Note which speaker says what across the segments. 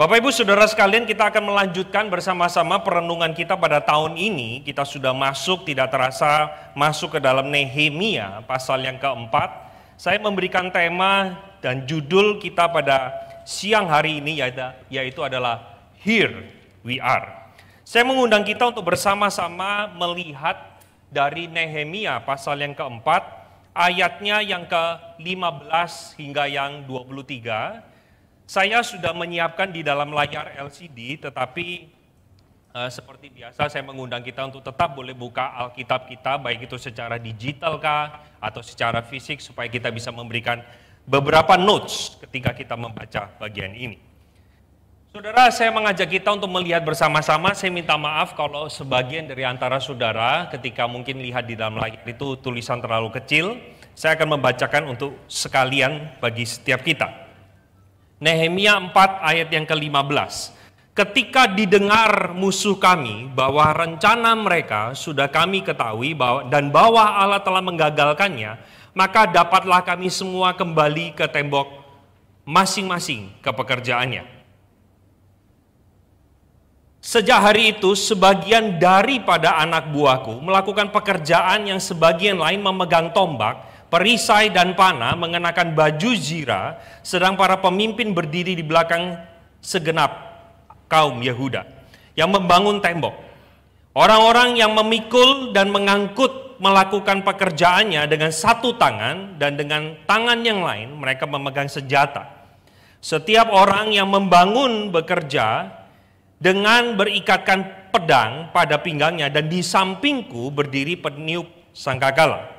Speaker 1: Bapak Ibu Saudara sekalian, kita akan melanjutkan bersama-sama perenungan kita pada tahun ini. Kita sudah tidak terasa masuk ke dalam Nehemia pasal yang keempat. Saya memberikan tema dan judul kita pada siang hari ini yaitu adalah Here We Are. Saya mengundang kita untuk bersama-sama melihat dari Nehemia pasal yang keempat, ayatnya yang ke-15 hingga yang 23. Saya sudah menyiapkan di dalam layar LCD, tetapi seperti biasa saya mengundang kita untuk tetap boleh buka Alkitab kita, baik itu secara digital kah atau secara fisik, supaya kita bisa memberikan beberapa notes ketika kita membaca bagian ini. Saudara, saya mengajak kita untuk melihat bersama-sama. Saya minta maaf kalau sebagian dari antara saudara ketika mungkin lihat di dalam layar itu tulisan terlalu kecil. Saya akan membacakan untuk sekalian bagi setiap kita. Nehemia 4 ayat yang ke-15. Ketika didengar musuh kami bahwa rencana mereka sudah kami ketahui dan bahwa Allah telah menggagalkannya, maka dapatlah kami semua kembali ke tembok masing-masing ke pekerjaannya. Sejak hari itu, sebagian daripada anak buahku melakukan pekerjaan yang sebagian lain memegang tombak, perisai dan panah, mengenakan baju zirah, sedang para pemimpin berdiri di belakang segenap kaum Yehuda yang membangun tembok. Orang-orang yang memikul dan mengangkut melakukan pekerjaannya dengan satu tangan, dan dengan tangan yang lain mereka memegang senjata. Setiap orang yang membangun bekerja dengan berikatkan pedang pada pinggangnya, dan di sampingku berdiri peniup sangkakala.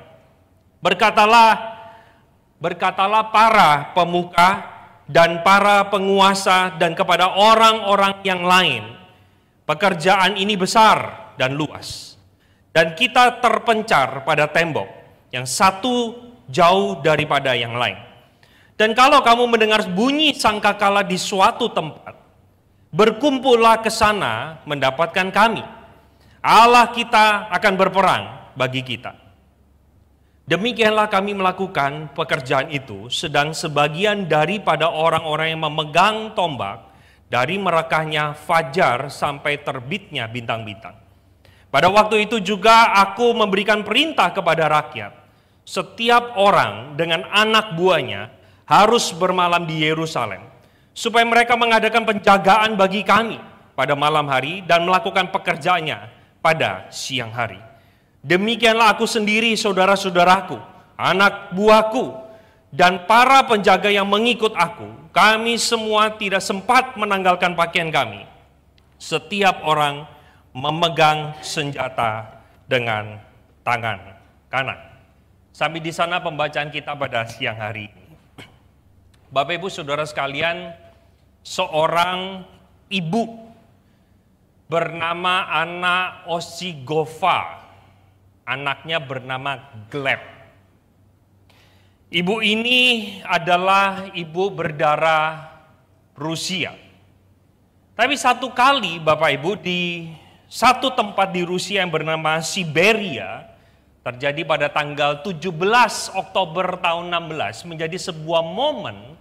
Speaker 1: Berkatalah para pemuka dan para penguasa dan kepada orang-orang yang lain, pekerjaan ini besar dan luas, dan kita terpencar pada tembok yang satu jauh daripada yang lain. Dan kalau kamu mendengar bunyi sangkakala di suatu tempat, berkumpullah ke sana mendapatkan kami. Allah kita akan berperang bagi kita. Demikianlah kami melakukan pekerjaan itu, sedang sebagian daripada orang-orang yang memegang tombak dari merekahnya fajar sampai terbitnya bintang-bintang. Pada waktu itu juga aku memberikan perintah kepada rakyat, setiap orang dengan anak buahnya harus bermalam di Yerusalem, supaya mereka mengadakan penjagaan bagi kami pada malam hari dan melakukan pekerjaannya pada siang hari. Demikianlah aku sendiri, saudara-saudaraku, anak buahku, dan para penjaga yang mengikut aku, kami semua tidak sempat menanggalkan pakaian kami. Setiap orang memegang senjata dengan tangan kanan. Sampai di sana pembacaan kita pada siang hari ini. Bapak Ibu Saudara sekalian, seorang ibu bernama Anna Osigova, anaknya bernama Gleb. Ibu ini adalah ibu berdarah Rusia. Tapi satu kali Bapak Ibu, di satu tempat di Rusia yang bernama Siberia, terjadi pada tanggal 17 Oktober tahun 16, menjadi sebuah momen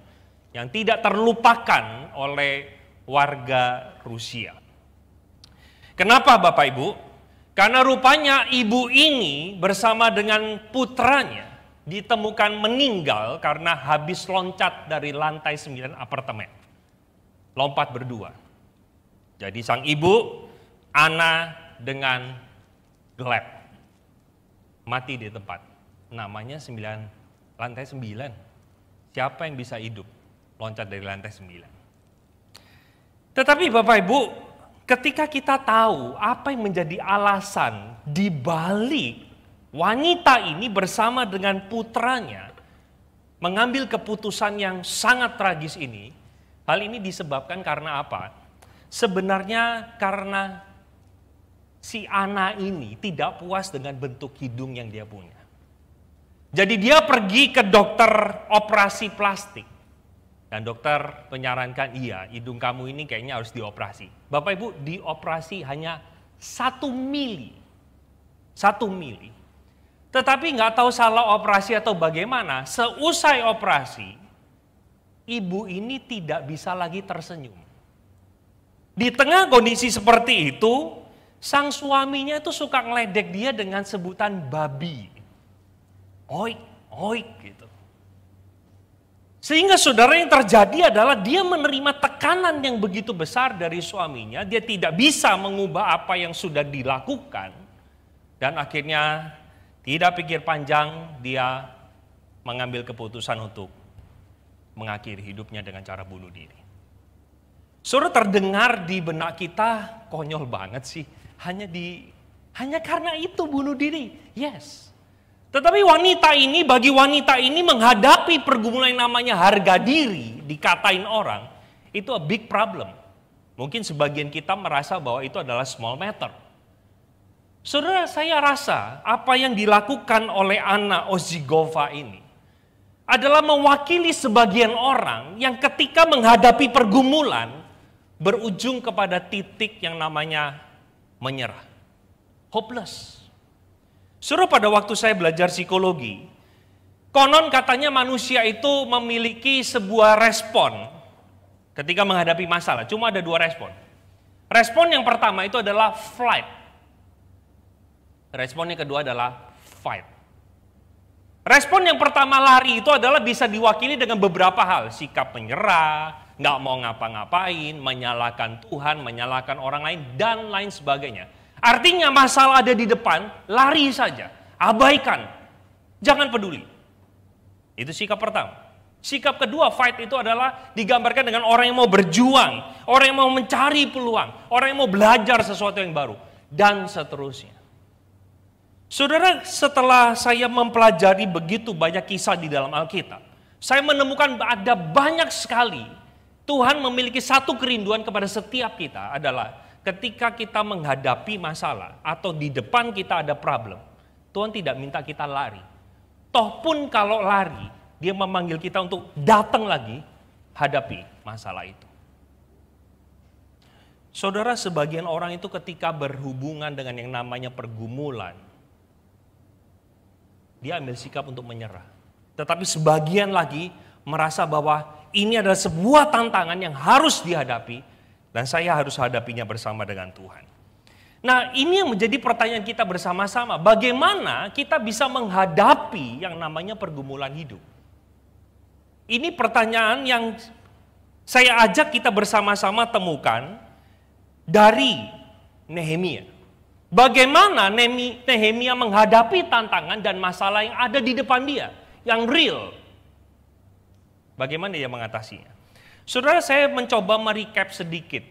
Speaker 1: yang tidak terlupakan oleh warga Rusia. Kenapa Bapak Ibu? Karena rupanya ibu ini bersama dengan putranya ditemukan meninggal karena habis loncat dari lantai 9 apartemen. Lompat berdua. Jadi sang ibu, Anna dengan Gleb, mati di tempat. Namanya lantai 9. Siapa yang bisa hidup loncat dari lantai 9? Tetapi Bapak Ibu, ketika kita tahu apa yang menjadi alasan di balik wanita ini bersama dengan putranya mengambil keputusan yang sangat tragis ini, hal ini disebabkan karena apa? Sebenarnya karena si Anna ini tidak puas dengan bentuk hidung yang dia punya. Jadi dia pergi ke dokter operasi plastik. Dan dokter menyarankan, iya, hidung kamu ini kayaknya harus dioperasi. Bapak Ibu, dioperasi hanya 1 mili. 1 mili. Tetapi nggak tahu salah operasi atau bagaimana, seusai operasi, ibu ini tidak bisa lagi tersenyum. Di tengah kondisi seperti itu, sang suaminya itu suka ngeledek dia dengan sebutan babi. Oik, oik gitu. Sehingga saudara yang terjadi adalah dia menerima tekanan yang begitu besar dari suaminya. Dia tidak bisa mengubah apa yang sudah dilakukan. Dan akhirnya tidak pikir panjang, dia mengambil keputusan untuk mengakhiri hidupnya dengan cara bunuh diri. Saudara, terdengar di benak kita konyol banget sih. Hanya karena itu bunuh diri. Yes. Tetapi bagi wanita ini menghadapi pergumulan yang namanya harga diri, dikatain orang, itu a big problem. Mungkin sebagian kita merasa bahwa itu adalah small matter. Saudara, saya rasa apa yang dilakukan oleh Anna Ozhigova ini adalah mewakili sebagian orang yang ketika menghadapi pergumulan berujung kepada titik yang namanya menyerah. Hopeless. Suruh pada waktu saya belajar psikologi, konon katanya manusia itu memiliki sebuah respon ketika menghadapi masalah. Cuma ada 2 respon. Respon yang pertama itu adalah flight. Respon yang kedua adalah fight. Respon yang pertama lari itu adalah bisa diwakili dengan beberapa hal. Sikap menyerah, nggak mau ngapa-ngapain, menyalahkan Tuhan, menyalahkan orang lain, dan lain sebagainya. Artinya masalah ada di depan, lari saja, abaikan, jangan peduli. Itu sikap pertama. Sikap kedua, fight, itu adalah digambarkan dengan orang yang mau berjuang, orang yang mau mencari peluang, orang yang mau belajar sesuatu yang baru, dan seterusnya. Saudara, setelah saya mempelajari begitu banyak kisah di dalam Alkitab, saya menemukan ada banyak sekali Tuhan memiliki satu kerinduan kepada setiap kita adalah ketika kita menghadapi masalah atau di depan kita ada problem, Tuhan tidak minta kita lari. Toh pun kalau lari, dia memanggil kita untuk datang lagi hadapi masalah itu. Saudara, sebagian orang itu ketika berhubungan dengan yang namanya pergumulan, dia ambil sikap untuk menyerah. Tetapi sebagian lagi merasa bahwa ini adalah sebuah tantangan yang harus dihadapi dan saya harus hadapinya bersama dengan Tuhan. Nah, ini yang menjadi pertanyaan kita bersama-sama. Bagaimana kita bisa menghadapi yang namanya pergumulan hidup? Ini pertanyaan yang saya ajak kita bersama-sama temukan dari Nehemia. Bagaimana Nehemia menghadapi tantangan dan masalah yang ada di depan dia, yang real. Bagaimana dia mengatasinya? Saudara, saya mencoba merecap sedikit,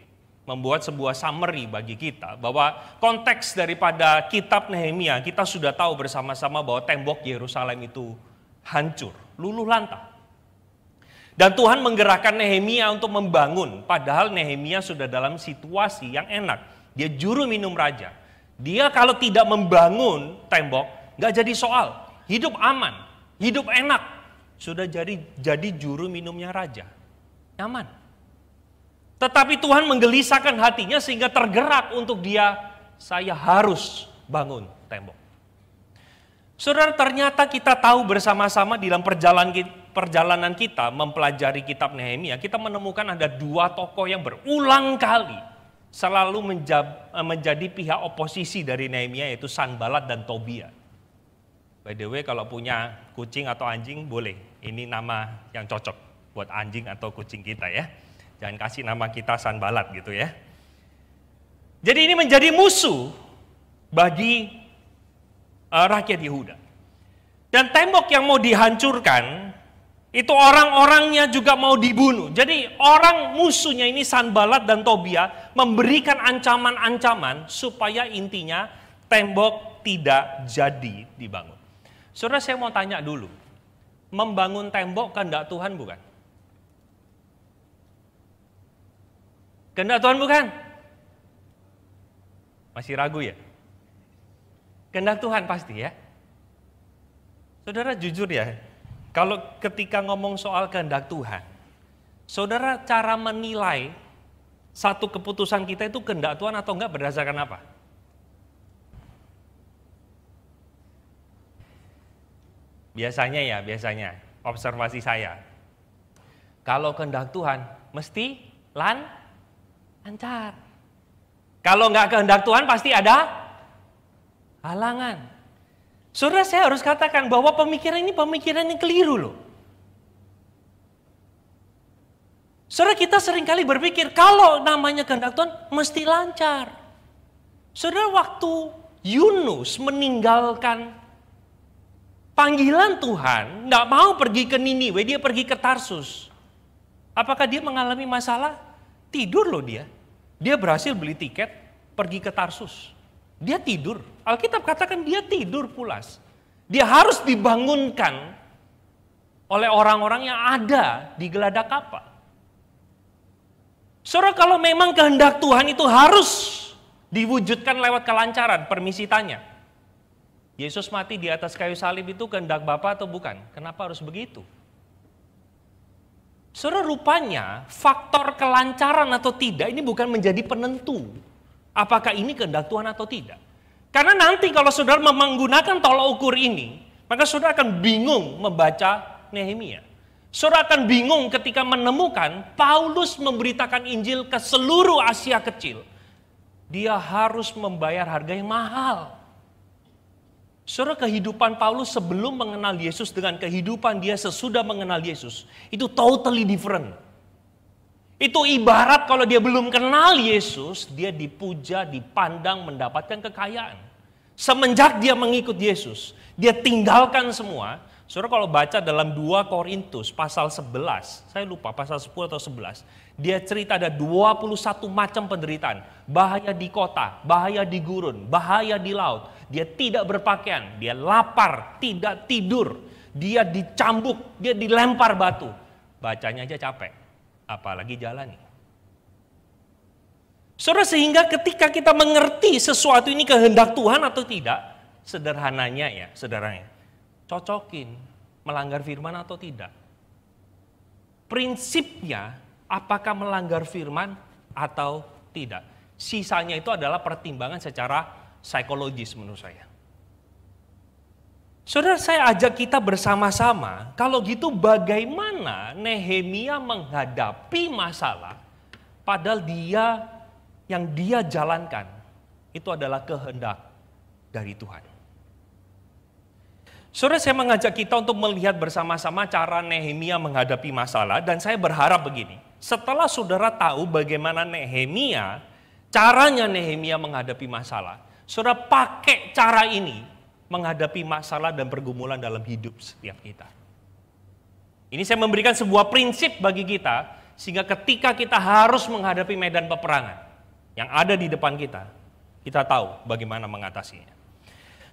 Speaker 1: membuat sebuah summary bagi kita, bahwa konteks daripada kitab Nehemia, kita sudah tahu bersama-sama bahwa tembok Yerusalem itu hancur, luluh lantah. Dan Tuhan menggerakkan Nehemia untuk membangun, padahal Nehemia sudah dalam situasi yang enak. Dia juru minum raja. Dia kalau tidak membangun tembok, gak jadi soal. Hidup aman, hidup enak. Sudah jadi juru minumnya raja. Nyaman. Tetapi Tuhan menggelisahkan hatinya sehingga tergerak untuk saya harus bangun tembok. Saudara, ternyata kita tahu bersama-sama dalam perjalanan kita mempelajari kitab Nehemia, kita menemukan ada 2 tokoh yang berulang kali selalu menjadi pihak oposisi dari Nehemia, yaitu Sanballat dan Tobia. By the way, kalau punya kucing atau anjing boleh, ini nama yang cocok buat anjing atau kucing kita ya. Jangan kasih nama kita Sanballat gitu ya. Jadi ini menjadi musuh bagi rakyat Yehuda. Dan tembok yang mau dihancurkan, itu orang-orangnya juga mau dibunuh. Jadi orang musuhnya ini Sanballat dan Tobia memberikan ancaman-ancaman supaya intinya tembok tidak jadi dibangun. Saudara, saya mau tanya dulu, membangun tembok kehendak Tuhan bukan? Kehendak Tuhan bukan? Masih ragu ya? Kehendak Tuhan pasti ya? Saudara, jujur ya, kalau ketika ngomong soal kehendak Tuhan, saudara, cara menilai satu keputusan kita itu kehendak Tuhan atau enggak berdasarkan apa? Biasanya, observasi saya. Kalau kehendak Tuhan, mesti lancar. Kalau nggak kehendak Tuhan pasti ada halangan. Saudara, saya harus katakan bahwa pemikiran ini pemikiran yang keliru loh. Saudara, kita seringkali berpikir kalau namanya kehendak Tuhan mesti lancar. Saudara, waktu Yunus meninggalkan panggilan Tuhan, nggak mau pergi ke Niniwe, dia pergi ke Tarsus. Apakah dia mengalami masalah? Tidur loh dia. Dia berhasil beli tiket, pergi ke Tarsus. Dia tidur. Alkitab katakan dia tidur pulas. Dia harus dibangunkan oleh orang-orang yang ada di geladak kapal. Saudara, kalau memang kehendak Tuhan itu harus diwujudkan lewat kelancaran, permisi tanya. Yesus mati di atas kayu salib itu kehendak Bapa atau bukan? Kenapa harus begitu? Saudara, rupanya faktor kelancaran atau tidak ini bukan menjadi penentu apakah ini kehendak Tuhan atau tidak. Karena nanti kalau saudara menggunakan tolak ukur ini, maka saudara akan bingung membaca Nehemia. Saudara akan bingung ketika menemukan Paulus memberitakan Injil ke seluruh Asia Kecil. Dia harus membayar harga yang mahal. Saudara, kehidupan Paulus sebelum mengenal Yesus dengan kehidupan dia sesudah mengenal Yesus, itu totally different. Itu ibarat kalau dia belum kenal Yesus, dia dipuja, dipandang, mendapatkan kekayaan. Semenjak dia mengikut Yesus, dia tinggalkan semua. Saudara, kalau baca dalam 2 Korintus pasal 11, saya lupa pasal 10 atau 11, dia cerita ada 21 macam penderitaan. Bahaya di kota, bahaya di gurun, bahaya di laut. Dia tidak berpakaian, dia lapar, tidak tidur, dia dicambuk, dia dilempar batu. Bacanya aja capek, apalagi jalani. Saudara, sehingga ketika kita mengerti sesuatu ini kehendak Tuhan atau tidak, sederhananya ya, saudaranya, cocokin melanggar firman atau tidak. Prinsipnya apakah melanggar firman atau tidak. Sisanya itu adalah pertimbangan secara psikologis menurut saya. Saudara, saya ajak kita bersama-sama, kalau gitu bagaimana Nehemia menghadapi masalah padahal yang dia jalankan itu adalah kehendak dari Tuhan. Saudara, saya mengajak kita untuk melihat bersama-sama cara Nehemia menghadapi masalah, dan saya berharap begini, setelah saudara tahu bagaimana caranya Nehemia menghadapi masalah, saudara pakai cara ini menghadapi masalah dan pergumulan dalam hidup setiap kita. Ini saya memberikan sebuah prinsip bagi kita, sehingga ketika kita harus menghadapi medan peperangan yang ada di depan kita, kita tahu bagaimana mengatasinya.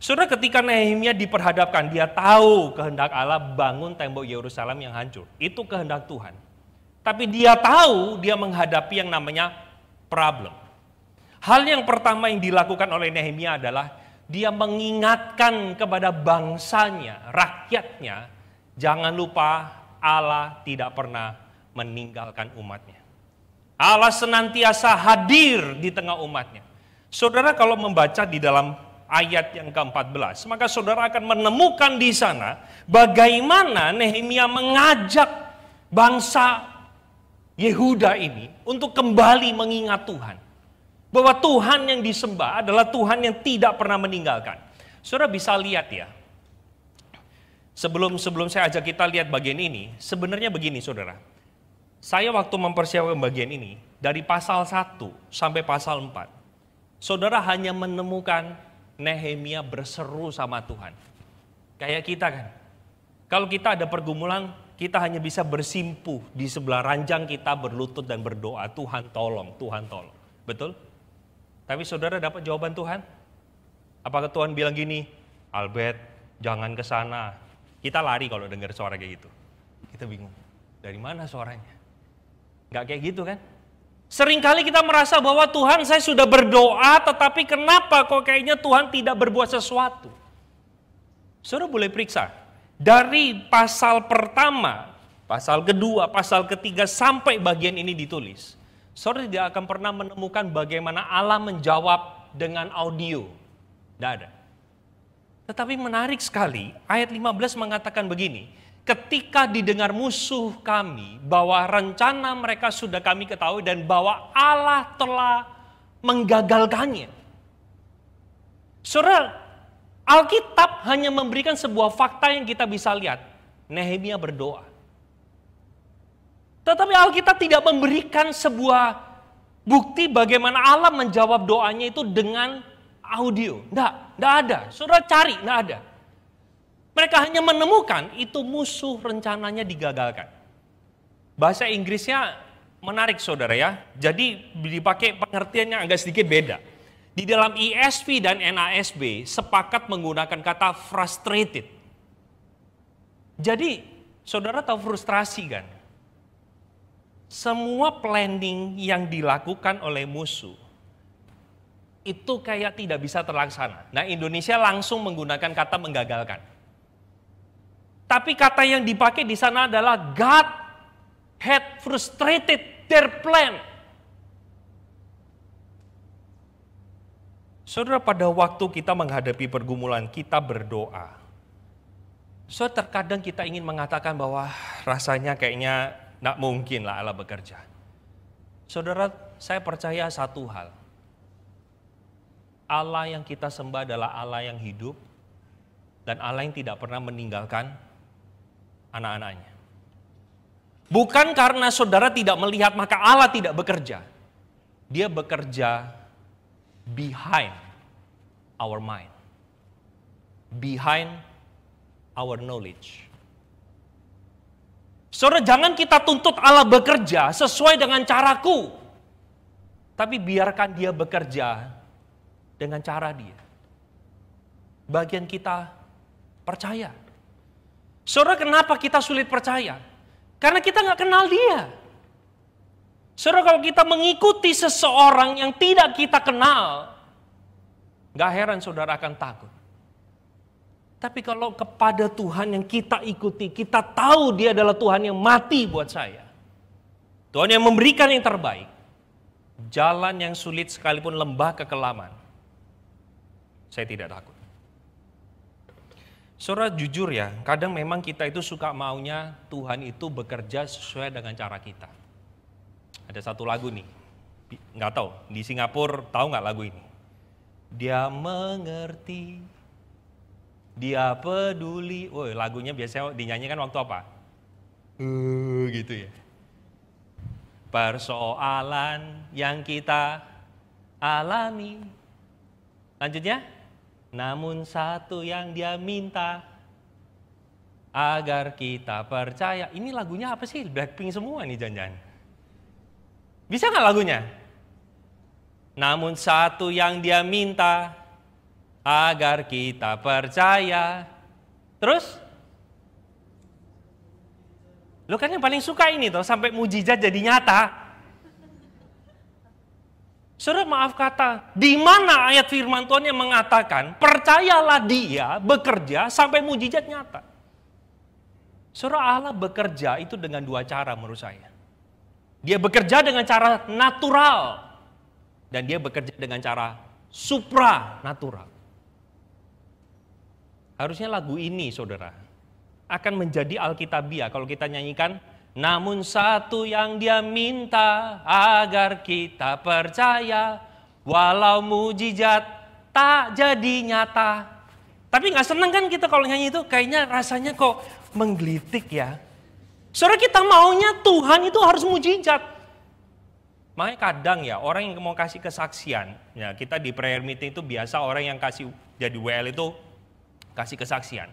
Speaker 1: Saudara, ketika Nehemia diperhadapkan, dia tahu kehendak Allah bangun tembok Yerusalem yang hancur. Itu kehendak Tuhan. Tapi dia tahu dia menghadapi yang namanya problem. Hal yang pertama yang dilakukan oleh Nehemia adalah dia mengingatkan kepada bangsanya, rakyatnya, jangan lupa Allah tidak pernah meninggalkan umatnya. Allah senantiasa hadir di tengah umatnya. Saudara, kalau membaca di dalam ayat yang ke-14, maka saudara akan menemukan di sana bagaimana Nehemia mengajak bangsa Yehuda ini untuk kembali mengingat Tuhan. Bahwa Tuhan yang disembah adalah Tuhan yang tidak pernah meninggalkan. Saudara bisa lihat ya. Sebelum saya ajak kita lihat bagian ini, sebenarnya begini saudara. Saya waktu mempersiapkan bagian ini, dari pasal 1 sampai pasal 4, saudara hanya menemukan Nehemia berseru sama Tuhan. Kayak kita kan. Kalau kita ada pergumulan, kita hanya bisa bersimpuh di sebelah ranjang kita, berlutut dan berdoa, Tuhan tolong, Tuhan tolong. Betul? Tapi saudara dapat jawaban Tuhan? Apakah Tuhan bilang gini, Albert jangan ke sana. Kita lari kalau dengar suara kayak gitu. Kita bingung, dari mana suaranya? Gak kayak gitu kan? Seringkali kita merasa bahwa Tuhan, saya sudah berdoa, tetapi kenapa kok kayaknya Tuhan tidak berbuat sesuatu? Saudara boleh periksa. Dari pasal pertama, pasal kedua, pasal ketiga, sampai bagian ini ditulis. Saudara tidak akan pernah menemukan bagaimana Allah menjawab dengan audio. Tidak ada. Tetapi menarik sekali, ayat 15 mengatakan begini, ketika didengar musuh kami bahwa rencana mereka sudah kami ketahui dan bahwa Allah telah menggagalkannya. Saudara, Alkitab hanya memberikan sebuah fakta yang kita bisa lihat. Nehemia berdoa. Tetapi Alkitab tidak memberikan sebuah bukti bagaimana Allah menjawab doanya itu dengan audio. Enggak ada. Saudara cari, enggak ada. Mereka hanya menemukan itu musuh rencananya digagalkan. Bahasa Inggrisnya menarik saudara ya. Jadi dipakai pengertiannya agak sedikit beda. Di dalam ESV dan NASB sepakat menggunakan kata frustrated. Jadi saudara tahu frustrasi kan? Semua planning yang dilakukan oleh musuh itu kayak tidak bisa terlaksana. Nah, Indonesia langsung menggunakan kata menggagalkan. Tapi kata yang dipakai di sana adalah God had frustrated their plan. Saudara, pada waktu kita menghadapi pergumulan, kita berdoa. Saudara, terkadang kita ingin mengatakan bahwa rasanya kayaknya tidak mungkin lah Allah bekerja. Saudara, saya percaya satu hal. Allah yang kita sembah adalah Allah yang hidup dan Allah yang tidak pernah meninggalkan anak-anaknya. Bukan karena saudara tidak melihat maka Allah tidak bekerja. Dia bekerja behind our mind. Behind our knowledge. Saudara, jangan kita tuntut Allah bekerja sesuai dengan caraku. Tapi biarkan dia bekerja dengan cara dia. Bagian kita percaya. Saudara, kenapa kita sulit percaya? Karena kita nggak kenal dia. Saudara, kalau kita mengikuti seseorang yang tidak kita kenal, nggak heran saudara akan takut. Tapi kalau kepada Tuhan yang kita ikuti, kita tahu dia adalah Tuhan yang mati buat saya. Tuhan yang memberikan yang terbaik. Jalan yang sulit sekalipun lembah kekelaman, saya tidak takut. Saudara, jujur ya, kadang memang kita itu suka maunya Tuhan itu bekerja sesuai dengan cara kita. Ada satu lagu nih, nggak tahu, di Singapura tahu nggak lagu ini? Dia mengerti, dia peduli. Woi, lagunya biasanya dinyanyikan waktu apa? Gitu ya. Persoalan yang kita alami. Lanjutnya. Namun satu yang dia minta agar kita percaya. Ini lagunya apa sih? Blackpink semua nih jangan-jangan. Bisa nggak lagunya? Namun satu yang dia minta agar kita percaya. Terus? Lo kan yang paling suka ini tuh, sampai mujizat jadi nyata. Saudara, maaf kata, di mana ayat firman Tuhan yang mengatakan, percayalah dia bekerja sampai mujizat nyata. Saudara, Allah bekerja itu dengan dua cara menurut saya. Dia bekerja dengan cara natural, dan dia bekerja dengan cara supranatural. Harusnya lagu ini, saudara, akan menjadi Alkitabiah kalau kita nyanyikan, namun satu yang dia minta agar kita percaya, walau mujizat tak jadi nyata. Tapi gak seneng kan kita kalau nyanyi itu, kayaknya rasanya kok menggelitik ya. Saudara, kita maunya Tuhan itu harus mujizat. Makanya kadang ya orang yang mau kasih kesaksian, ya kita di prayer meeting itu biasa orang yang kasih jadi WL itu kasih kesaksian.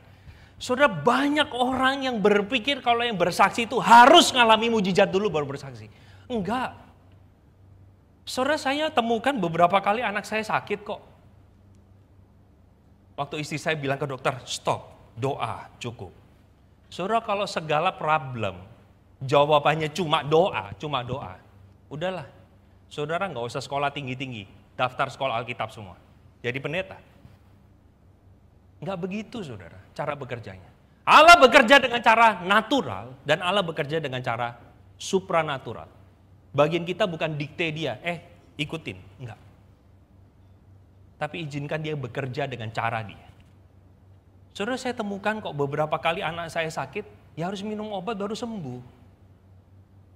Speaker 1: Saudara, banyak orang yang berpikir kalau yang bersaksi itu harus ngalami mujizat dulu baru bersaksi. Enggak. Saudara, saya temukan beberapa kali anak saya sakit kok. Waktu istri saya bilang ke dokter, stop, doa cukup. Saudara, kalau segala problem, jawabannya cuma doa, udahlah. Saudara nggak usah sekolah tinggi-tinggi, daftar sekolah Alkitab semua. Jadi pendeta. Enggak begitu saudara, cara bekerjanya. Allah bekerja dengan cara natural dan Allah bekerja dengan cara supranatural. Bagian kita bukan dikte dia, ikutin, enggak. Tapi izinkan dia bekerja dengan cara dia. Saudara, saya temukan kok beberapa kali anak saya sakit, ya harus minum obat baru sembuh.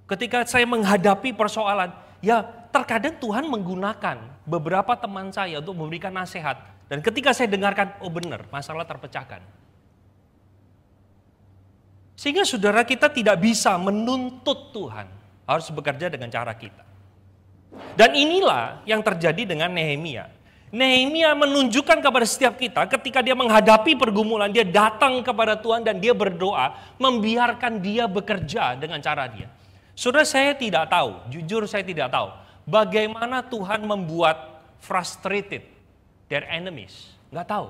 Speaker 1: Ketika saya menghadapi persoalan, ya terkadang Tuhan menggunakan beberapa teman saya untuk memberikan nasihat. Dan ketika saya dengarkan, oh benar, masalah terpecahkan. Sehingga saudara, kita tidak bisa menuntut Tuhan, harus bekerja dengan cara kita. Dan inilah yang terjadi dengan Nehemia. Nehemia menunjukkan kepada setiap kita ketika dia menghadapi pergumulan, dia datang kepada Tuhan dan dia berdoa, membiarkan dia bekerja dengan cara dia. Saudara, saya tidak tahu, jujur saya tidak tahu, bagaimana Tuhan membuat frustrated their enemies. Nggak tahu.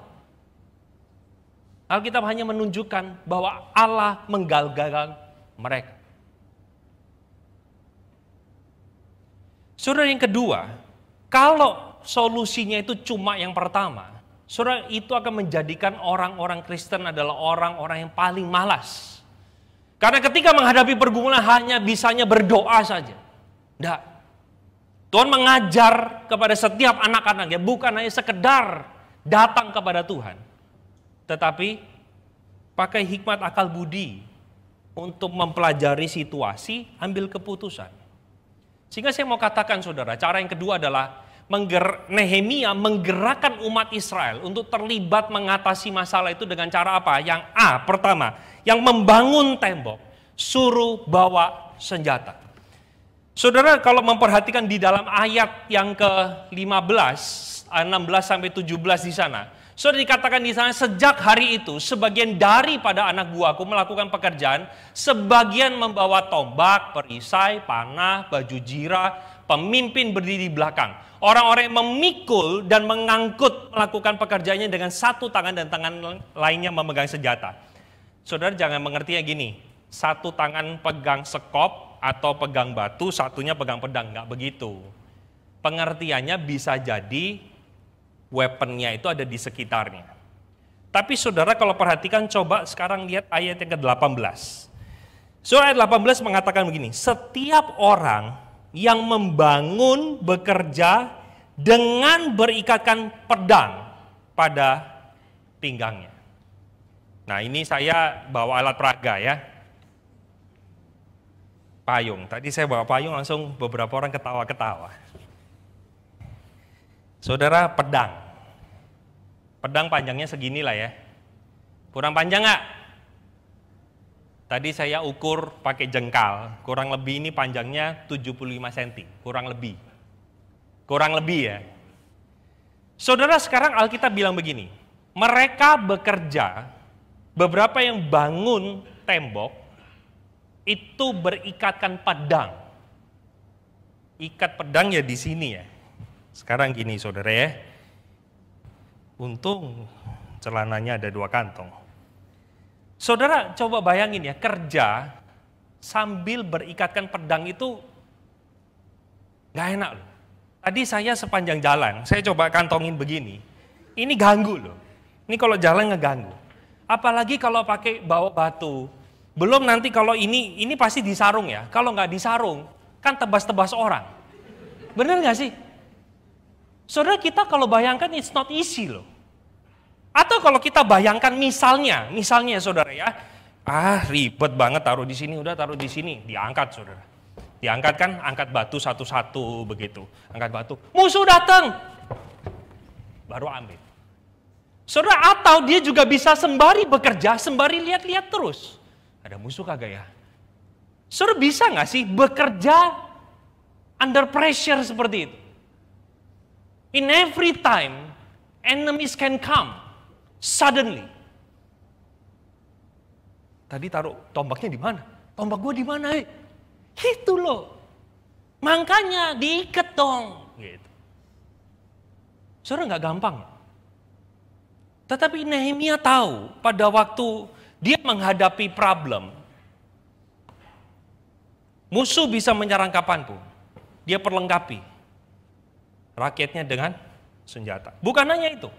Speaker 1: Alkitab hanya menunjukkan bahwa Allah menggagalkan mereka. Saudara, yang kedua, kalau solusinya itu cuma yang pertama, saudara, itu akan menjadikan orang-orang Kristen adalah orang-orang yang paling malas. Karena ketika menghadapi pergumulan hanya bisanya berdoa saja. Tidak. Tuhan mengajar kepada setiap anak-anaknya bukan hanya sekedar datang kepada Tuhan, tetapi pakai hikmat akal budi untuk mempelajari situasi, ambil keputusan. Sehingga saya mau katakan saudara, cara yang kedua adalah Nehemia menggerakkan umat Israel untuk terlibat mengatasi masalah itu dengan cara apa? Yang A, pertama, yang membangun tembok, suruh bawa senjata. Saudara, kalau memperhatikan di dalam ayat yang ke-15, 16-17 di sana, saudara, dikatakan di sana, sejak hari itu sebagian daripada anak buahku melakukan pekerjaan, sebagian membawa tombak, perisai, panah, baju jira, pemimpin berdiri di belakang. Orang-orang yang memikul dan mengangkut melakukan pekerjaannya dengan satu tangan dan tangan lainnya memegang senjata. Saudara, jangan mengertinya gini, satu tangan pegang sekop atau pegang batu, satunya pegang pedang, nggak begitu. Pengertiannya bisa jadi weaponnya itu ada di sekitarnya. Tapi saudara, kalau perhatikan, coba sekarang lihat ayat yang ke-18. Surah ayat 18 mengatakan begini, setiap orang yang membangun bekerja dengan berikatkan pedang pada pinggangnya. Nah, ini saya bawa alat peraga ya. Payung. Tadi saya bawa payung langsung beberapa orang ketawa-ketawa. Saudara, pedang. Pedang panjangnya segini lah ya. Kurang panjang nggak? Tadi saya ukur pakai jengkal, kurang lebih ini panjangnya 75 cm, kurang lebih. Kurang lebih ya. Saudara, sekarang Alkitab bilang begini, mereka bekerja, beberapa yang bangun tembok, itu berikatkan pedang. Ikat pedang ya di sini ya. Sekarang gini saudara ya, untung celananya ada 2 kantong. Saudara, coba bayangin ya, kerja sambil berikatkan pedang itu gak enak loh. Tadi saya sepanjang jalan, saya coba kantongin begini, ini ganggu loh. Ini kalau jalan ngeganggu. Apalagi kalau pakai bawa batu. Belum nanti kalau ini pasti disarung ya. Kalau nggak disarung, kan tebas-tebas orang. Bener nggak sih? Saudara, kita kalau bayangkan it's not easy loh. Atau kalau kita bayangkan misalnya saudara ya, ribet banget taruh di sini, udah taruh di sini, diangkat saudara. Diangkat kan, angkat batu satu-satu begitu. Angkat batu, musuh datang, baru ambil. Saudara, atau dia juga bisa sembari bekerja, sembari lihat-lihat terus. Ada musuh kagak ya? Saudara, bisa nggak sih bekerja under pressure seperti itu? In every time, enemies can come. Suddenly. Tadi taruh tombaknya di mana? Tombak gue di mana? Itu loh. Makanya diikat dong. Gitu. Saudara, nggak gampang. Tetapi Nehemia tahu pada waktu dia menghadapi problem, musuh bisa menyerang kapanpun. Dia perlengkapi rakyatnya dengan senjata. Bukan hanya itu.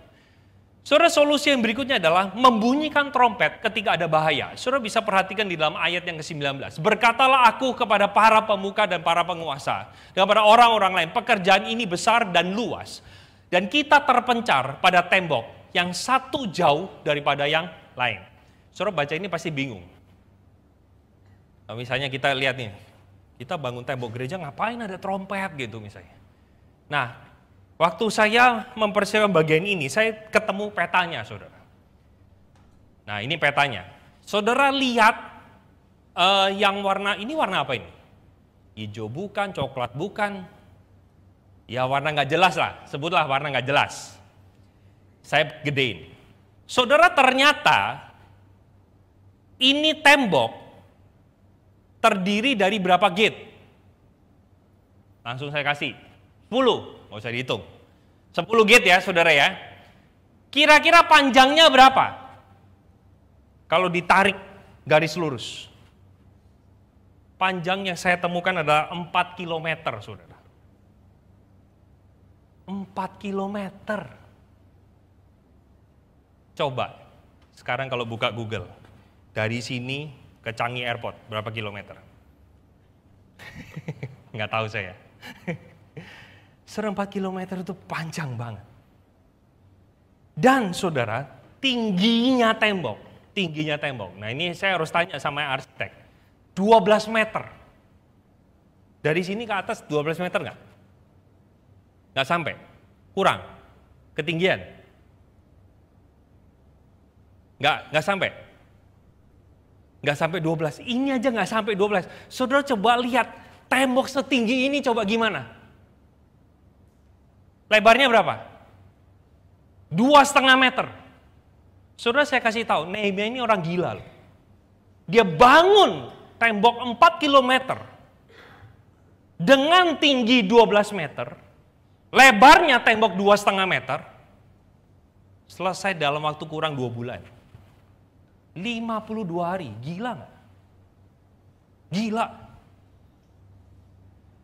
Speaker 1: Saudara, solusi yang berikutnya adalah membunyikan trompet ketika ada bahaya. Saudara bisa perhatikan di dalam ayat yang ke-19. Berkatalah aku kepada para pemuka dan para penguasa, dan kepada orang-orang lain, pekerjaan ini besar dan luas. Dan kita terpencar pada tembok yang satu jauh daripada yang lain. Saudara baca ini pasti bingung. Nah, misalnya kita lihat nih, kita bangun tembok gereja ngapain ada trompet gitu misalnya. Nah, waktu saya mempersiapkan bagian ini, saya ketemu petanya, saudara. Nah, ini petanya. Saudara lihat yang warna, ini warna apa ini? Hijau bukan, coklat bukan. Ya warna nggak jelas lah, sebutlah warna nggak jelas. Saya gedein. Saudara, ternyata ini tembok terdiri dari berapa gate? Langsung saya kasih 10, nggak usah dihitung. 10 gate ya saudara ya. Kira-kira panjangnya berapa? Kalau ditarik garis lurus. Panjang yang saya temukan adalah 4 km saudara. 4 km. Coba, sekarang kalau buka Google, dari sini ke Changi Airport, berapa kilometer? Nggak tahu saya. 4 kilometer itu panjang banget. Dan saudara, tingginya tembok. Nah ini saya harus tanya sama arsitek. 12 meter. Dari sini ke atas 12 meter nggak? Nggak sampai? Kurang? Ketinggian? Nggak sampai? Nggak sampai 12. Ini aja nggak sampai 12. Saudara coba lihat tembok setinggi ini coba gimana? Lebarnya berapa? 2,5 meter. Saudara saya kasih tahu, Nehemia ini orang gila loh. Dia bangun tembok 4 km dengan tinggi 12 meter, lebarnya tembok 2,5 meter, selesai dalam waktu kurang 2 bulan. 52 hari, gila nggak? Gila.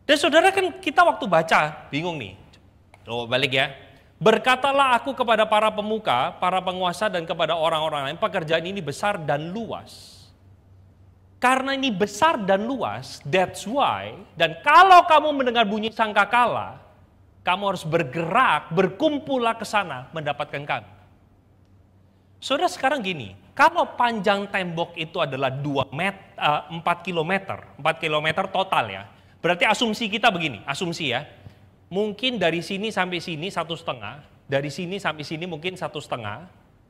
Speaker 1: Dan saudara kan kita waktu baca, bingung nih. Coba balik ya. Berkatalah aku kepada para pemuka, para penguasa dan kepada orang-orang lain, pekerjaan ini besar dan luas. Karena ini besar dan luas, that's why, dan kalau kamu mendengar bunyi sangkakala, kamu harus bergerak, berkumpullah ke sana mendapatkan kami. Saudara sekarang gini, kalau panjang tembok itu adalah 4 kilometer total ya, berarti asumsi kita begini, asumsi ya, mungkin dari sini sampai sini 1,5, dari sini sampai sini mungkin 1,5,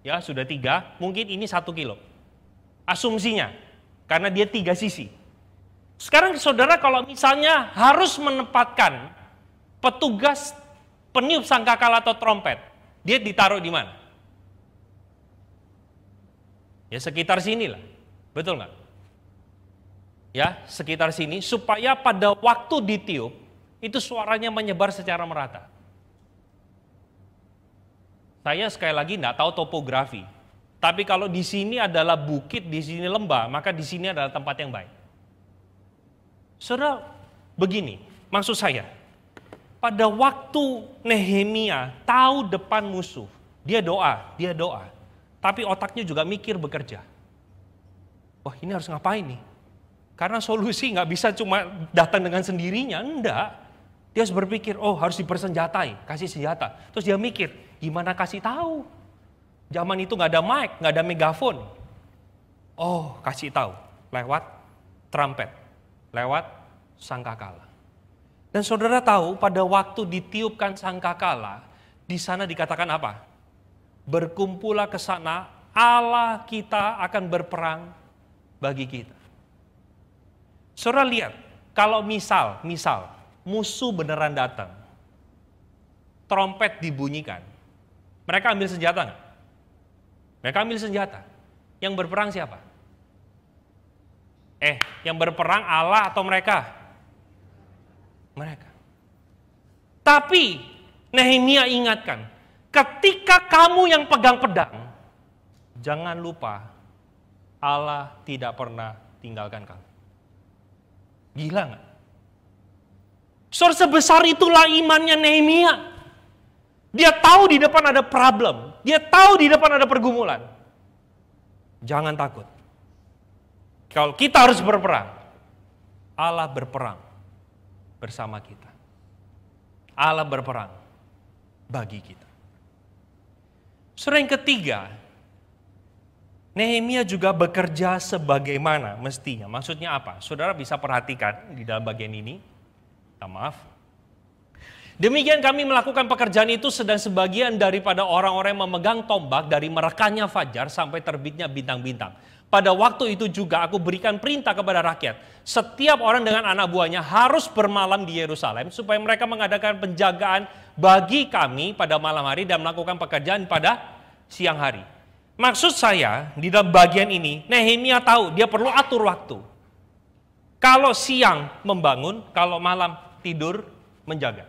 Speaker 1: ya sudah 3, mungkin ini 1 kilo. Asumsinya, karena dia 3 sisi. Sekarang saudara kalau misalnya harus menempatkan petugas peniup sangkakala atau trompet, dia ditaruh di mana? Ya sekitar sini lah, betul nggak? Ya sekitar sini supaya pada waktu ditiup itu suaranya menyebar secara merata. Saya sekali lagi nggak tahu topografi, tapi kalau di sini adalah bukit, di sini lembah, maka di sini adalah tempat yang baik. Saudara, begini, maksud saya, pada waktu Nehemia tahu depan musuh, dia doa. Tapi otaknya juga mikir bekerja. Wah ini harus ngapain nih? Karena solusi nggak bisa cuma datang dengan sendirinya, enggak. Dia harus berpikir, oh harus dipersenjatai, kasih senjata. Terus dia mikir, gimana kasih tahu? Zaman itu nggak ada mic, nggak ada megafon. Oh kasih tahu, lewat trumpet, lewat sangkakala. Dan saudara tahu pada waktu ditiupkan sangkakala, di sana dikatakan apa? Berkumpullah ke sana, Allah kita akan berperang bagi kita. Saudara lihat, kalau misal musuh beneran datang, trompet dibunyikan, mereka ambil senjata nggak? Mereka ambil senjata. Yang berperang siapa? Yang berperang Allah atau mereka? Mereka. Tapi Nehemia ingatkan, ketika kamu yang pegang pedang, jangan lupa Allah tidak pernah tinggalkan kamu. Gila nggak? Saudara, sebesar itulah imannya Nehemia. Dia tahu di depan ada problem, dia tahu di depan ada pergumulan. Jangan takut. Kalau kita harus berperang, Allah berperang bersama kita. Allah berperang bagi kita. Saudara, yang ketiga, Nehemia juga bekerja sebagaimana mestinya. Maksudnya apa? Saudara bisa perhatikan di dalam bagian ini. Maaf. Demikian kami melakukan pekerjaan itu sedang sebagian daripada orang-orang yang memegang tombak dari merekahnya fajar sampai terbitnya bintang-bintang. Pada waktu itu juga aku berikan perintah kepada rakyat. Setiap orang dengan anak buahnya harus bermalam di Yerusalem supaya mereka mengadakan penjagaan bagi kami pada malam hari dan melakukan pekerjaan pada siang hari. Maksud saya di dalam bagian ini, Nehemia tahu dia perlu atur waktu. Kalau siang membangun, kalau malam tidur menjaga.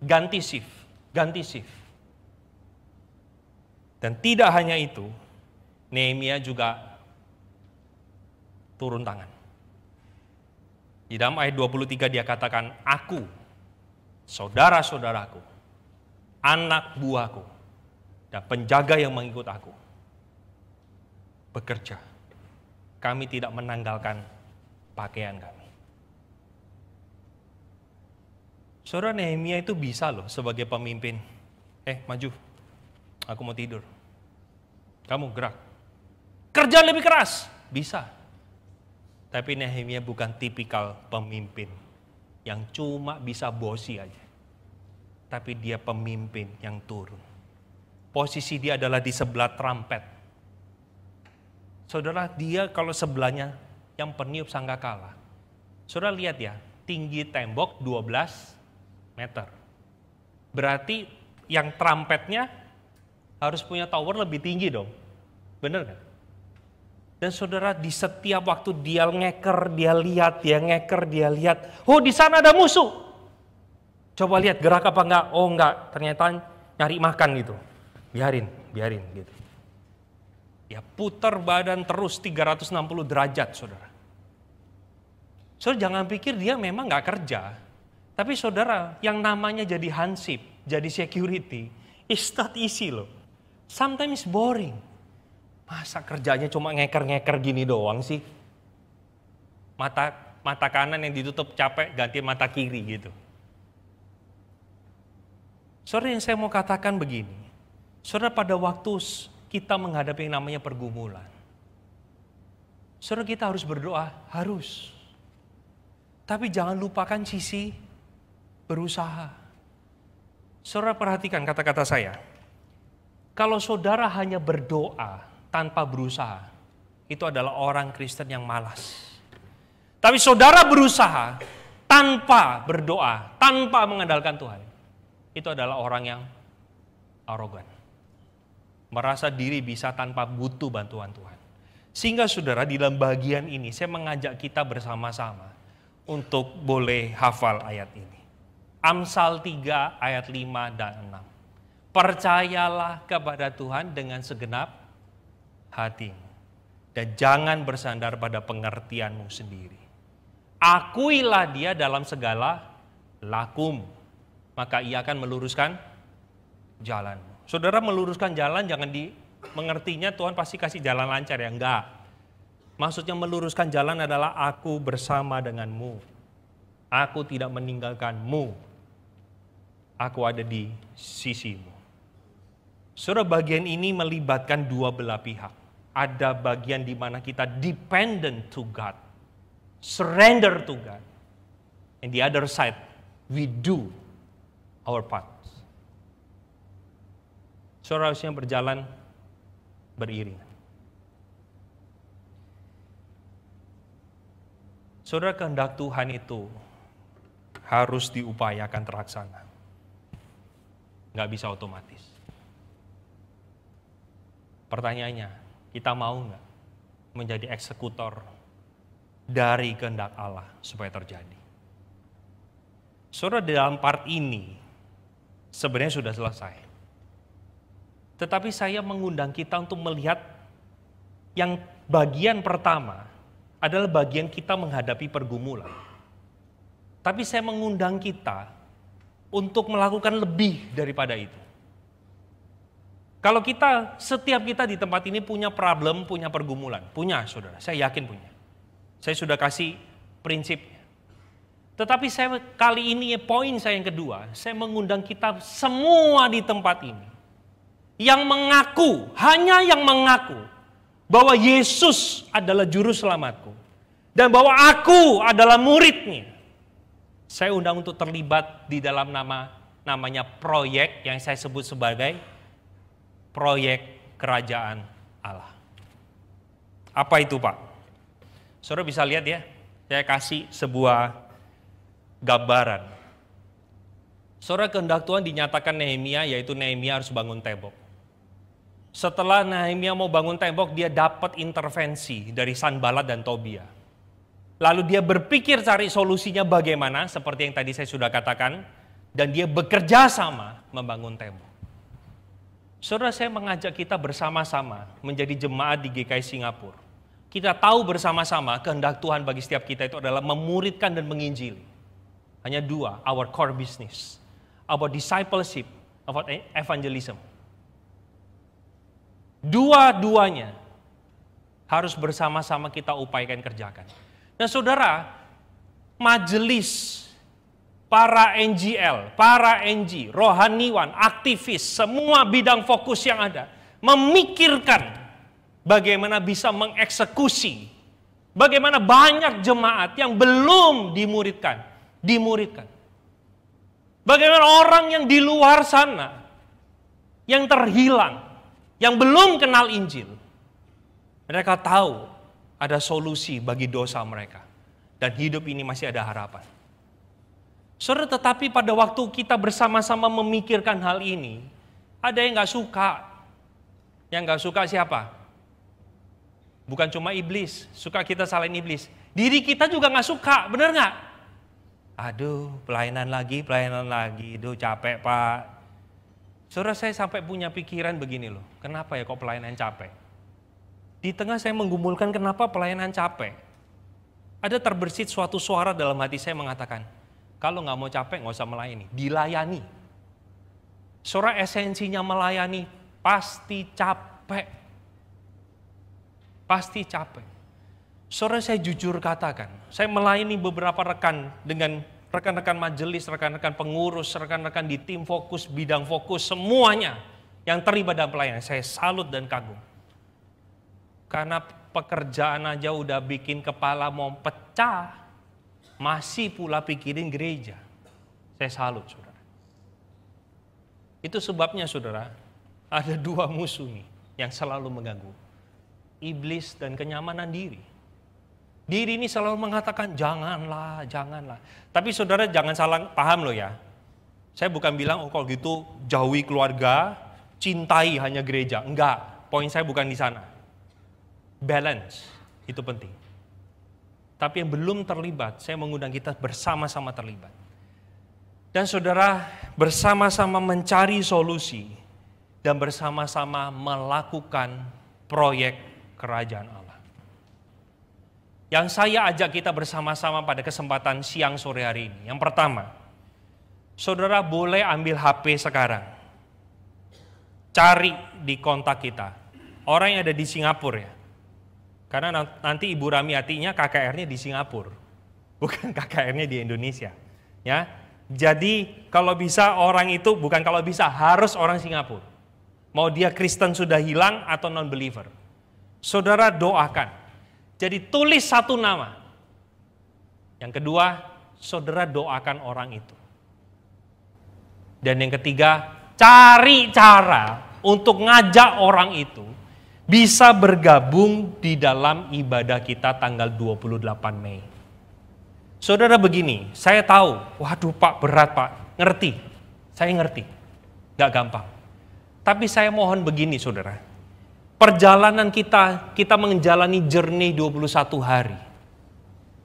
Speaker 1: Ganti shift, ganti shift. Dan tidak hanya itu, Nehemia juga turun tangan. Di dalam ayat 23 dia katakan, aku, saudara-saudaraku, anak buahku, dan penjaga yang mengikut aku, bekerja. Kami tidak menanggalkan pakaian kami. Saudara, Nehemia itu bisa loh sebagai pemimpin. Maju, aku mau tidur. Kamu gerak. Kerja lebih keras, bisa. Tapi Nehemia bukan tipikal pemimpin yang cuma bisa bosi aja. Tapi dia pemimpin yang turun. Posisi dia adalah di sebelah trompet. Saudara, dia kalau sebelahnya yang peniup sangkakala. Saudara lihat ya, tinggi tembok 12 meter. Berarti yang trumpetnya harus punya tower lebih tinggi dong. Bener kan? Dan saudara, di setiap waktu dia ngeker, dia lihat, dia ngeker, dia lihat. Oh, di sana ada musuh. Coba lihat gerak apa enggak? Oh enggak, ternyata nyari makan gitu. Biarin gitu. Ya putar badan terus 360 derajat, saudara. Saudara jangan pikir dia memang nggak kerja. Tapi saudara, yang namanya jadi hansip, jadi security, it's not easy loh. Sometimes boring. Masa kerjanya cuma ngeker-ngeker gini doang sih? Mata kanan yang ditutup capek, ganti mata kiri gitu. Saudara, yang saya mau katakan begini. Saudara, pada waktu kita menghadapi yang namanya pergumulan, saudara, kita harus berdoa, harus. Tapi jangan lupakan sisi berusaha. Saudara, perhatikan kata-kata saya. Kalau saudara hanya berdoa tanpa berusaha, itu adalah orang Kristen yang malas. Tapi saudara berusaha tanpa berdoa, tanpa mengandalkan Tuhan, itu adalah orang yang arogan. Merasa diri bisa tanpa butuh bantuan Tuhan. Sehingga saudara, di dalam bagian ini saya mengajak kita bersama-sama untuk boleh hafal ayat ini. Amsal 3 ayat 5 dan 6. Percayalah kepada Tuhan dengan segenap hatimu. Dan jangan bersandar pada pengertianmu sendiri. Akuilah dia dalam segala lakumu, maka ia akan meluruskan jalanmu. Saudara, meluruskan jalan jangan mengertinya Tuhan pasti kasih jalan lancar ya, enggak. Maksudnya meluruskan jalan adalah aku bersama denganmu. Aku tidak meninggalkanmu. Aku ada di sisimu. Saudara, bagian ini melibatkan dua belah pihak. Ada bagian di mana kita dependent to God. Surrender to God. And the other side, we do our part. Saudara, harusnya berjalan beriringan. Saudara, kehendak Tuhan itu harus diupayakan terlaksana. Nggak bisa otomatis. Pertanyaannya, kita mau nggak menjadi eksekutor dari kehendak Allah supaya terjadi? Saudara, dalam part ini sebenarnya sudah selesai. Tetapi saya mengundang kita untuk melihat yang bagian pertama adalah bagian kita menghadapi pergumulan. Tapi saya mengundang kita untuk melakukan lebih daripada itu. Kalau setiap kita di tempat ini punya problem, punya pergumulan. Punya, saudara, saya yakin punya. Saya sudah kasih prinsipnya. Tetapi kali ini poin saya yang kedua, saya mengundang kita semua di tempat ini. Yang mengaku, hanya yang mengaku bahwa Yesus adalah juru selamatku dan bahwa aku adalah muridnya, saya undang untuk terlibat di dalam namanya proyek yang saya sebut sebagai proyek kerajaan Allah. Apa itu, Pak? Saudara bisa lihat ya, saya kasih sebuah gambaran. Saudara, kehendak Tuhan dinyatakan Nehemia, yaitu Nehemia harus bangun tembok. Setelah Nehemia mau bangun tembok, dia dapat intervensi dari Sanballat dan Tobia. Lalu dia berpikir cari solusinya bagaimana, seperti yang tadi saya sudah katakan, dan dia bekerja sama membangun tembok. Saudara, saya mengajak kita bersama-sama menjadi jemaat di GKI Singapura. Kita tahu bersama-sama kehendak Tuhan bagi setiap kita itu adalah memuridkan dan menginjili. Hanya dua, our core business, about discipleship, about evangelism. Dua-duanya harus bersama-sama kita upayakan kerjakan. Nah saudara, majelis, para NGL, para NG, rohaniwan, aktivis, semua bidang fokus yang ada, memikirkan bagaimana bisa mengeksekusi, bagaimana banyak jemaat yang belum dimuridkan. Bagaimana orang yang di luar sana, yang terhilang, yang belum kenal Injil, mereka tahu ada solusi bagi dosa mereka. Dan hidup ini masih ada harapan. Saudara, tetapi pada waktu kita bersama-sama memikirkan hal ini, ada yang gak suka. Yang gak suka siapa? Bukan cuma iblis, suka kita salahin iblis. Diri kita juga gak suka, bener gak? Aduh, pelayanan lagi, aduh capek Pak. Saudara, saya sampai punya pikiran begini loh, kenapa ya kok pelayanan capek? Di tengah saya menggumulkan kenapa pelayanan capek, ada terbersit suatu suara dalam hati saya mengatakan, kalau nggak mau capek nggak usah melayani, dilayani. Saudara, esensinya melayani pasti capek. Pasti capek. Saudara, saya jujur katakan, saya melayani beberapa rekan dengan rekan-rekan majelis, rekan-rekan pengurus, rekan-rekan di tim fokus, bidang fokus, semuanya yang terlibat dalam pelayanan. Saya salut dan kagum. Karena pekerjaan aja udah bikin kepala mau pecah, masih pula pikirin gereja. Saya salut, saudara. Itu sebabnya, saudara, ada dua musuh nih yang selalu mengganggu. Iblis dan kenyamanan diri. Diri ini selalu mengatakan, janganlah. Tapi saudara jangan salah paham loh ya. Saya bukan bilang, oh kalau gitu jauhi keluarga, cintai hanya gereja. Enggak, poin saya bukan di sana. Balance, itu penting. Tapi yang belum terlibat, saya mengundang kita bersama-sama terlibat. Dan saudara, bersama-sama mencari solusi dan bersama-sama melakukan proyek kerajaan Allah. Yang saya ajak kita bersama-sama pada kesempatan siang sore hari ini. Yang pertama, saudara boleh ambil HP sekarang. Cari di kontak kita. Orang yang ada di Singapura ya. Karena nanti Ibu Ramiatinya KKR-nya di Singapura. Bukan KKR-nya di Indonesia. Ya. Jadi kalau bisa orang itu, bukan kalau bisa, harus orang Singapura. Mau dia Kristen sudah hilang atau non-believer. Saudara doakan. Jadi tulis satu nama. Yang kedua, saudara doakan orang itu. Dan yang ketiga, cari cara untuk ngajak orang itu bisa bergabung di dalam ibadah kita tanggal 28 Mei. Saudara begini, saya tahu, waduh Pak berat Pak, ngerti, saya ngerti, gak gampang. Tapi saya mohon begini saudara, perjalanan kita menjalani journey 21 hari.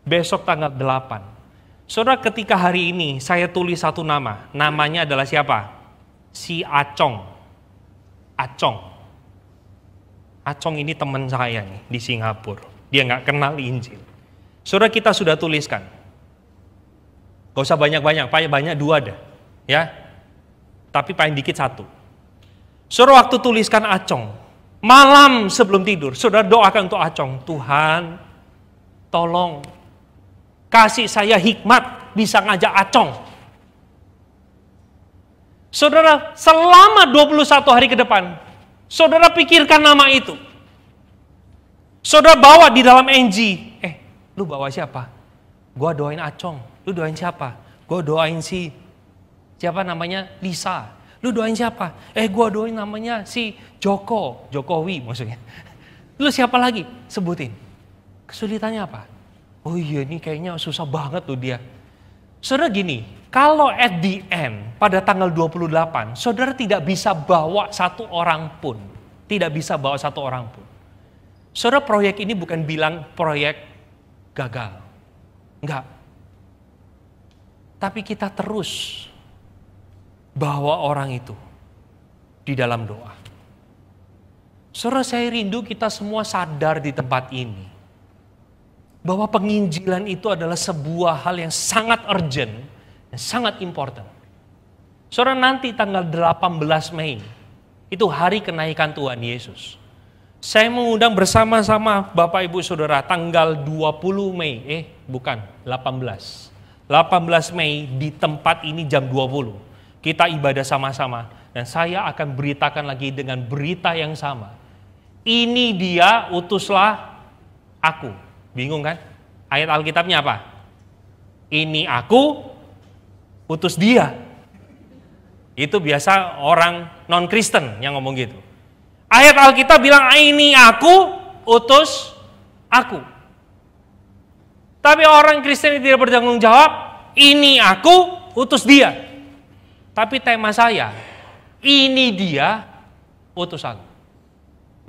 Speaker 1: Besok tanggal 8. Saudara, ketika hari ini saya tulis satu nama. Namanya adalah siapa? Si Acong. Acong ini teman saya nih di Singapura. Dia gak kenal Injil. Saudara, kita sudah tuliskan. Gak usah banyak-banyak, banyak dua dah. Ya. Tapi paling dikit satu. Saudara, waktu tuliskan Acong, malam sebelum tidur, saudara doakan untuk Acong. Tuhan, tolong kasih saya hikmat bisa ngajak Acong. Saudara, selama 21 hari ke depan, saudara pikirkan nama itu. Saudara bawa di dalam NG. Lu bawa siapa? Gua doain Acong. Lu doain siapa? Gua doain si siapa namanya? Lisa. Lu doain siapa? Gua doain namanya si Jokowi maksudnya. Lu siapa lagi? Sebutin. Kesulitannya apa? Oh iya, ini kayaknya susah banget tuh dia. Saudara gini, kalau at the end pada tanggal 28, saudara tidak bisa bawa satu orang pun. Tidak bisa bawa satu orang pun. Saudara, proyek ini bukan bilang proyek gagal. Enggak. Tapi kita terus bawa orang itu di dalam doa. Saudara, saya rindu kita semua sadar di tempat ini bahwa penginjilan itu adalah sebuah hal yang sangat urgent dan sangat important. Saudara, nanti tanggal 18 Mei itu hari kenaikan Tuhan Yesus. Saya mengundang bersama-sama Bapak Ibu Saudara tanggal 20 Mei, 18 Mei di tempat ini jam 20. Kita ibadah sama-sama dan saya akan beritakan lagi dengan berita yang sama. Ini dia, utuslah aku. Bingung kan? Ayat Alkitabnya apa? Ini aku, utus dia. Itu biasa orang non-Kristen yang ngomong gitu. Ayat Alkitab bilang, ini aku, utus aku. Tapi orang Kristen yang tidak bertanggung jawab, ini aku, utus dia. Tapi tema saya, ini dia, utus aku.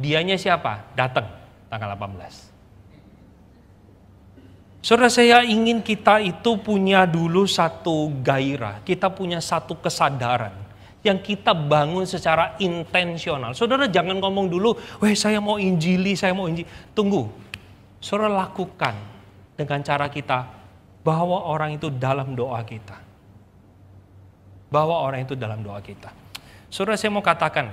Speaker 1: Dianya siapa? Datang tanggal 18. Saudara, saya ingin kita itu punya dulu satu gairah, kita punya satu kesadaran yang kita bangun secara intensional. Saudara jangan ngomong dulu, saya mau injili, saya mau injili. Tunggu, saudara lakukan dengan cara kita bawa orang itu dalam doa kita. Bawa orang itu dalam doa kita. Saudara, saya mau katakan,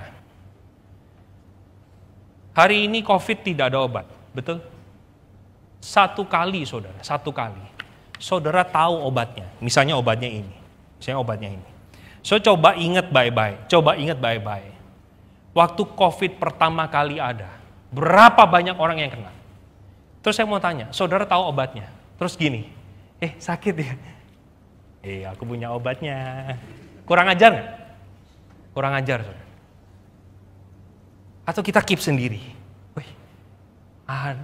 Speaker 1: hari ini COVID tidak ada obat, betul? Satu kali saudara, saudara tahu obatnya, misalnya obatnya ini. So coba ingat baik-baik, waktu COVID pertama kali ada, berapa banyak orang yang kena? Terus saya mau tanya, saudara tahu obatnya? Terus gini, sakit ya? Aku punya obatnya. Kurang ajar nggak? Kurang ajar saudara. Atau kita keep sendiri.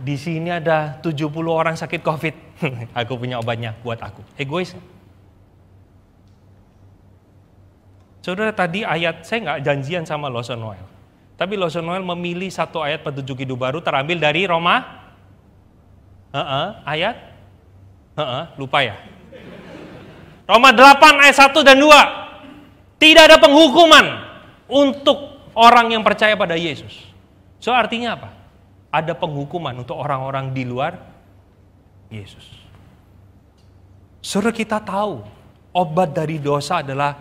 Speaker 1: Di sini ada 70 orang sakit COVID. Aku punya obatnya buat aku. Egois. Saudara, tadi ayat, saya nggak janjian sama Lawson Noel. Tapi Lawson Noel memilih satu ayat petunjuk hidup baru terambil dari Roma. Ayat? Lupa ya. Roma 8 ayat 1 dan 2. Tidak ada penghukuman untuk orang yang percaya pada Yesus. So artinya apa? Ada penghukuman untuk orang-orang di luar Yesus. Saudara, kita tahu obat dari dosa adalah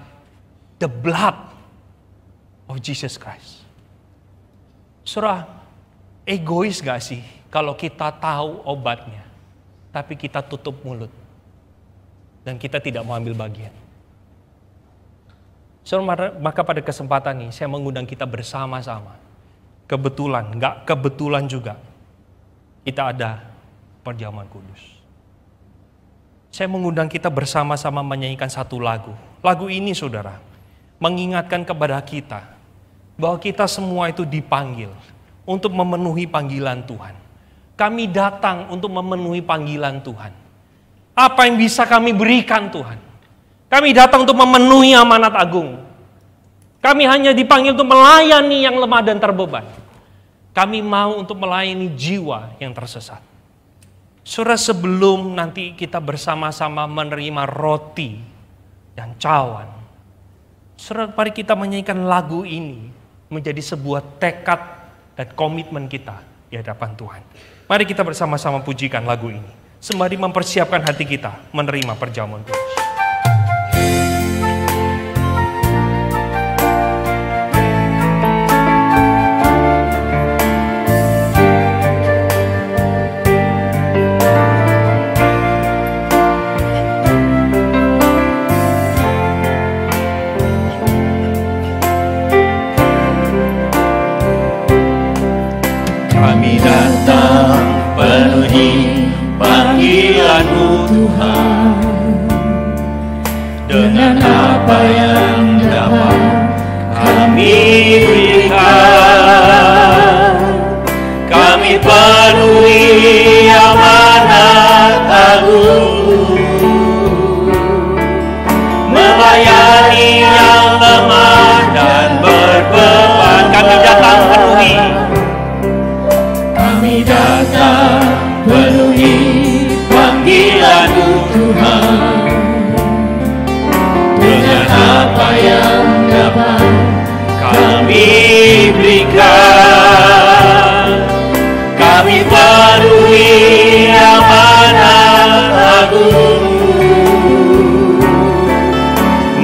Speaker 1: the blood of Jesus Christ. Saudara, egois gak sih kalau kita tahu obatnya, tapi kita tutup mulut dan kita tidak mau ambil bagian? Saudara, maka pada kesempatan ini saya mengundang kita bersama-sama. Kebetulan, nggak kebetulan juga, kita ada perjamuan kudus. Saya mengundang kita bersama-sama menyanyikan satu lagu. Lagu ini saudara, mengingatkan kepada kita, bahwa kita semua itu dipanggil untuk memenuhi panggilan Tuhan. Kami datang untuk memenuhi panggilan Tuhan. Apa yang bisa kami berikan Tuhan? Kami datang untuk memenuhi amanat agung. Kami hanya dipanggil untuk melayani yang lemah dan terbeban. Kami mau untuk melayani jiwa yang tersesat. Saudara, sebelum nanti kita bersama-sama menerima roti dan cawan, saudara, mari kita menyanyikan lagu ini menjadi sebuah tekad dan komitmen kita di hadapan Tuhan. Mari kita bersama-sama pujikan lagu ini sembari mempersiapkan hati kita menerima perjamuan kudus.
Speaker 2: Kami datang
Speaker 1: panggilan-Mu Tuhan. Dengan apa yang dapat kami berikan, kami penuhi amanat agung, melayani yang lemah dan berbeban. Kami datang penuhi, kami datang penuhi panggilan-Mu Tuhan. Dengan apa yang dapat kami berikan, kami penuhi amanat agung,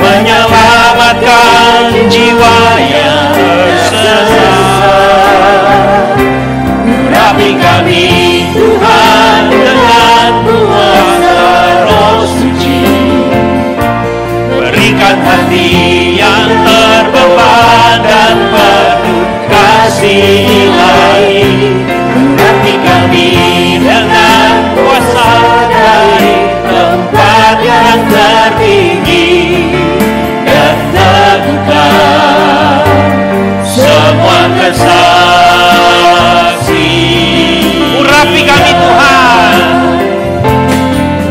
Speaker 1: menyelamatkan jiwa yang tersesat. Urapi kami Tuhan dengan kuasa Roh Suci, berikan hati yang terbeban dan penuh kasih ilahi. Urapi kami dengan kuasa dari tempat yang tertinggi, dan teguhkan semua kesaksi. Urapi kami Tuhan,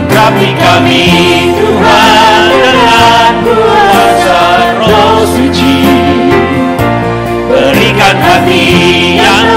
Speaker 1: urapi kami Tuhan dengan kuasa Roh Suci, berikan hati yang